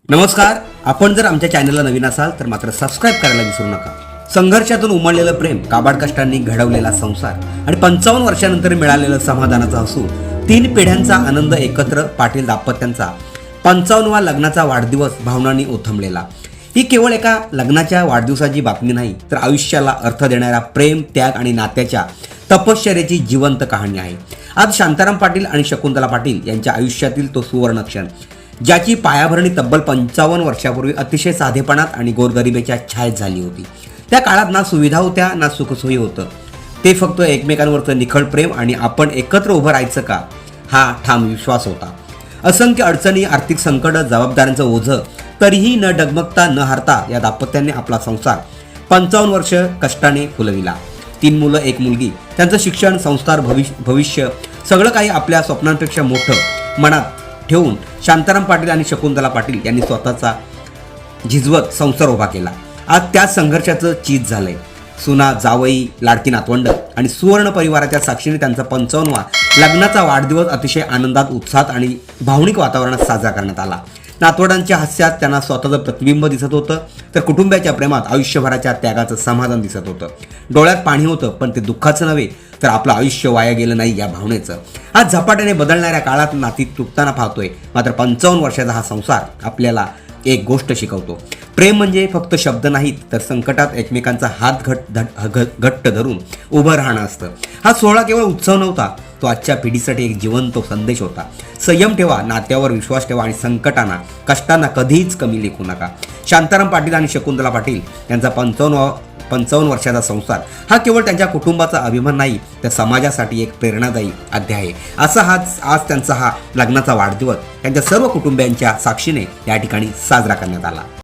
नमस्कार. आपण जर आमच्या चॅनलला नवीन असाल तर मात्र सबस्क्राईब करायला विसरू नका. संघर्षातून उमललेलं प्रेम, काबाड कष्टांनी घडवलेला संसार आणि 55 वर्षानंतर मिळालेलं समाधानाचा हसू, 3 पिढ्यांचा आनंद एकत्र, पाटील दाम्पत्यांचा 55वा लग्नाचा वाढदिवस भावनांनी ओथंबलेला. ही केवळ एका लग्नाच्या वाढदिवसाची बातमी नाही, तर आयुष्याला अर्थ देणाऱ्या प्रेम, त्याग आणि नात्याच्या तपश्चर्याची जिवंत कहाणी आहे. आज शांताराम पाटील आणि शकुंतला पाटील यांच्या आयुष्यातील तो सुवर्ण क्षण, ज्याची पायाभरणी तब्बल 55 वर्षापूर्वी अतिशय साधेपणात आणि गोरगरिबीच्या छायेत झाली होती. त्या काळात ना सुविधा होत्या ना सुखसोयी होतं. ते फक्त एकमेकांवरचं निखळ प्रेम आणि आपण एकत्र उभं राहायचं का, हा ठाम विश्वास होता. असंख्य अडचणी, आर्थिक संकट, जबाबदाऱ्यांचं ओझं, तरीही न डगमगता न हारता या दाम्पत्याने आपला संसार 55 वर्ष कष्टाने फुलविला. 3 मुलं, 1 मुलगी, त्यांचं शिक्षण, संस्कार, भविष्य सगळं काही आपल्या स्वप्नांपेक्षा मोठं मनात ठेवून शांताराम पाटील आणि शकुंतला पाटील यांनी स्वतःचा झिजवत संसार उभा केला. आज त्या संघर्षाचं चीज झालंय. सुना, जावई, लाडकी नातवंड आणि सुवर्ण परिवाराच्या साक्षीने त्यांचा 55वा लग्नाचा वाढदिवस अतिशय आनंदात, उत्साहात आणि भावनिक वातावरणात साजरा करण्यात आला. नातवंडांच्या हास्यात त्यांना स्वतःचं प्रतिबिंब दिसत होतं, तर कुटुंबाच्या प्रेमात आयुष्यभराच्या त्यागाचं समाधान दिसत होतं. डोळ्यात पाणी होतं, पण ते दुःखाचं नव्हे, तर आपलं आयुष्य वाया गेलं नाही या भावनेचं. आज झपाट्याने बदलणाऱ्या काळात नाती तुटताना पाहतोय, मात्र 55 वर्षाचा हा संसार आपल्याला एक गोष्ट शिकवतो. प्रेम म्हणजे फक्त शब्द नाहीत, तर संकटात एकमेकांचा हात घट्ट धरून उभं राहणं असतं. हा सोहळा केवळ उत्सव नव्हता, तो आजच्या पिढीसाठी एक जिवंत संदेश होता. संयम ठेवा, नात्यावर विश्वास ठेवा आणि संकटांना, कष्टांना कधीच कमी लेखू नका. शांताराम पाटील आणि शकुंतला पाटील यांचा 55 वर्षाचा संसार हा केवळ त्यांच्या कुटुंबाचा अभिमान नाही, तर समाजासाठी एक प्रेरणादायी अध्याय आहे. असा आज त्यांचा हा लग्नाचा वाढदिवस त्यांच्या सर्व कुटुंबियांच्या साक्षीने या ठिकाणी साजरा करण्यात आला.